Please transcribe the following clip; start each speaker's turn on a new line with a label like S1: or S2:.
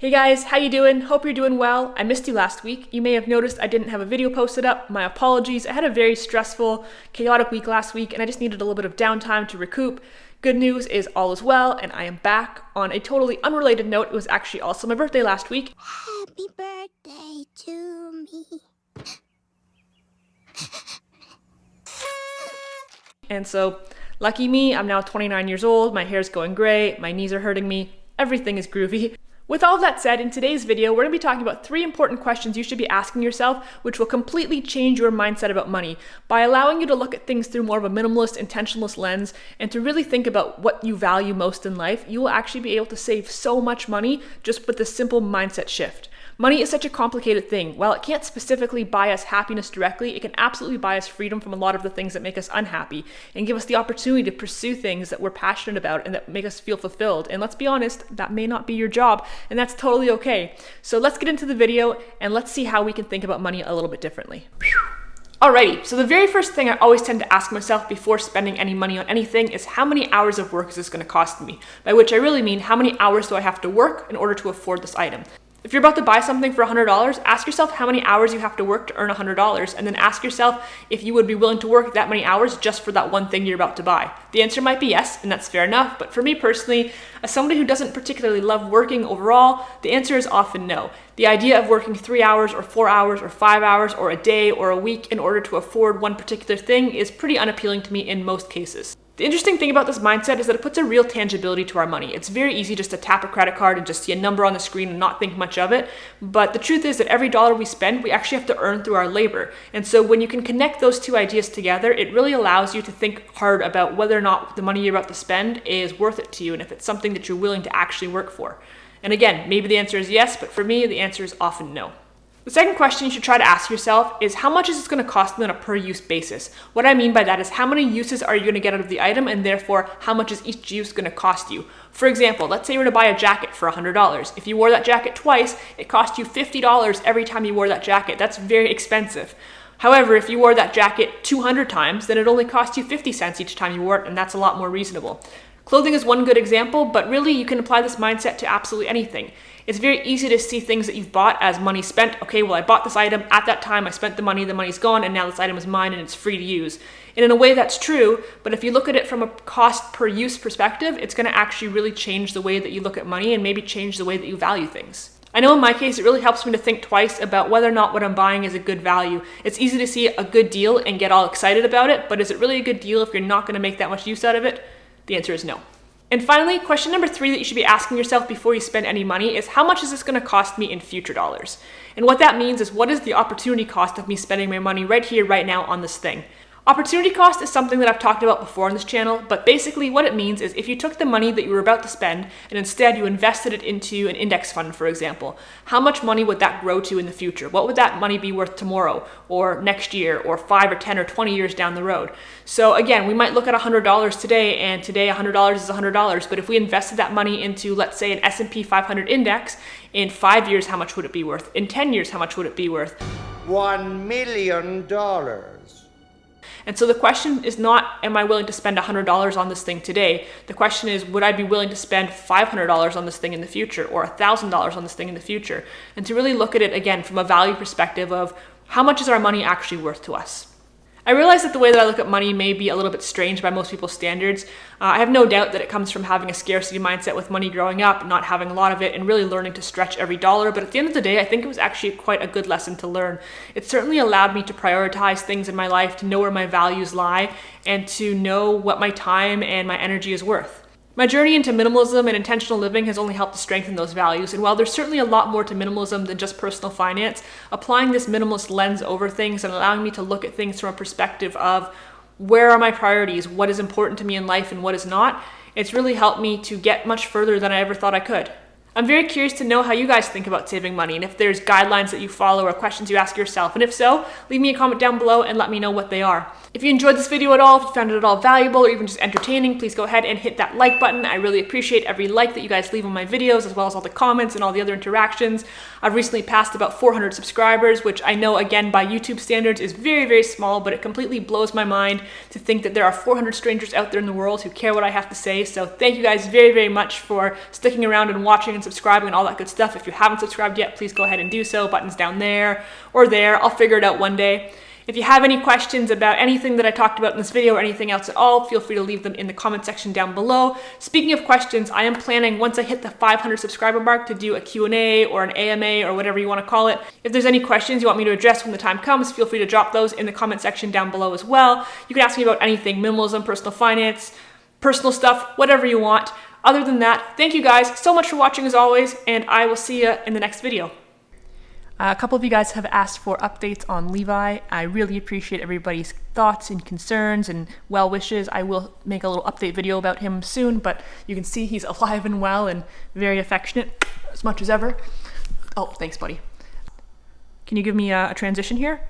S1: Hey guys, how you doing? Hope you're doing well. I missed you last week. You may have noticed I didn't have a video posted up. My apologies. I had a very stressful, chaotic week last week and I just needed a little bit of downtime to recoup. Good news is all is well and I am back. On a totally unrelated note, it was actually also my birthday last week.
S2: Happy birthday to me.
S1: And so, lucky me, I'm now 29 years old, my hair's going gray, my knees are hurting me, everything is groovy. With all of that said, in today's video, we're going to be talking about 3 important questions you should be asking yourself, which will completely change your mindset about money by allowing you to look at things through more of a minimalist, intentionalist lens and to really think about what you value most in life. You will actually be able to save so much money just with this simple mindset shift. Money is such a complicated thing. While it can't specifically buy us happiness directly, it can absolutely buy us freedom from a lot of the things that make us unhappy and give us the opportunity to pursue things that we're passionate about and that make us feel fulfilled. And let's be honest, that may not be your job, and that's totally okay. So let's get into the video and let's see how we can think about money a little bit differently. Alrighty, so the very first thing I always tend to ask myself before spending any money on anything is how many hours of work is this going to cost me? By which I really mean how many hours do I have to work in order to afford this item? If you're about to buy something for $100, ask yourself how many hours you have to work to earn $100, and then ask yourself if you would be willing to work that many hours just for that one thing you're about to buy. The answer might be yes, and that's fair enough, but for me personally, as somebody who doesn't particularly love working overall, the answer is often no. The idea of working 3 hours or 4 hours or 5 hours or a day or a week in order to afford one particular thing is pretty unappealing to me in most cases. The interesting thing about this mindset is that it puts a real tangibility to our money. It's very easy just to tap a credit card and just see a number on the screen and not think much of it. But the truth is that every dollar we spend, we actually have to earn through our labor. And so when you can connect those two ideas together, it really allows you to think hard about whether or not the money you're about to spend is worth it to you and if it's something that you're willing to actually work for. And again, maybe the answer is yes, but for me, the answer is often no. The second question you should try to ask yourself is how much is this going to cost me on a per use basis? What I mean by that is how many uses are you going to get out of the item and therefore how much is each use going to cost you? For example, let's say you were to buy a jacket for $100. If you wore that jacket twice, it cost you $50 every time you wore that jacket. That's very expensive. However, if you wore that jacket 200 times, then it only cost you 50 cents each time you wore it, and that's a lot more reasonable. Clothing is one good example, but really you can apply this mindset to absolutely anything. It's very easy to see things that you've bought as money spent. Okay, well, I bought this item at that time, I spent the money's gone, and now this item is mine and it's free to use. And in a way that's true, but if you look at it from a cost per use perspective, it's going to actually really change the way that you look at money and maybe change the way that you value things. I know in my case, it really helps me to think twice about whether or not what I'm buying is a good value. It's easy to see a good deal and get all excited about it, but is it really a good deal if you're not going to make that much use out of it? The answer is no. And finally, question number 3 that you should be asking yourself before you spend any money is how much is this going to cost me in future dollars? And what that means is what is the opportunity cost of me spending my money right here, right now on this thing? Opportunity cost is something that I've talked about before on this channel, but basically what it means is if you took the money that you were about to spend and instead you invested it into an index fund, for example, how much money would that grow to in the future? What would that money be worth tomorrow or next year or 5 or 10 or 20 years down the road? So again, we might look at $100 today and today $100 is $100, but if we invested that money into, let's say, an S&P 500 index, in 5 years, how much would it be worth? In 10 years, how much would it be worth?
S3: $1 million.
S1: And so the question is not, am I willing to spend $100 on this thing today? The question is, would I be willing to spend $500 on this thing in the future or $1,000 on this thing in the future? And to really look at it again from a value perspective of how much is our money actually worth to us? I realize that the way that I look at money may be a little bit strange by most people's standards. I have no doubt that it comes from having a scarcity mindset with money growing up, not having a lot of it, and really learning to stretch every dollar. But at the end of the day, I think it was actually quite a good lesson to learn. It certainly allowed me to prioritize things in my life, to know where my values lie, and to know what my time and my energy is worth. My journey into minimalism and intentional living has only helped to strengthen those values, and while there's certainly a lot more to minimalism than just personal finance, applying this minimalist lens over things and allowing me to look at things from a perspective of where are my priorities, what is important to me in life and what is not, it's really helped me to get much further than I ever thought I could. I'm very curious to know how you guys think about saving money and if there's guidelines that you follow or questions you ask yourself. And if so, leave me a comment down below and let me know what they are. If you enjoyed this video at all, if you found it at all valuable or even just entertaining, please go ahead and hit that like button. I really appreciate every like that you guys leave on my videos, as well as all the comments and all the other interactions. I've recently passed about 400 subscribers, which I know, again, by YouTube standards is very, very small, but it completely blows my mind to think that there are 400 strangers out there in the world who care what I have to say. So thank you guys very, very much for sticking around and watching and subscribing and all that good stuff. If you haven't subscribed yet, please go ahead and do so. Buttons down there or there. I'll figure it out one day. If you have any questions about anything that I talked about in this video or anything else at all, feel free to leave them in the comment section down below. Speaking of questions, I am planning, once I hit the 500 subscriber mark, to do a Q&A or an AMA or whatever you want to call it. If there's any questions you want me to address when the time comes, feel free to drop those in the comment section down below as well. You can ask me about anything, minimalism, personal finance, personal stuff, whatever you want. Other than that, thank you guys so much for watching as always, and I will see you in the next video. A couple of you guys have asked for updates on Levi. I really appreciate everybody's thoughts and concerns and well wishes. I will make a little update video about him soon, but you can see he's alive and well and very affectionate, as much as ever. Oh, thanks, buddy. Can you give me a transition here?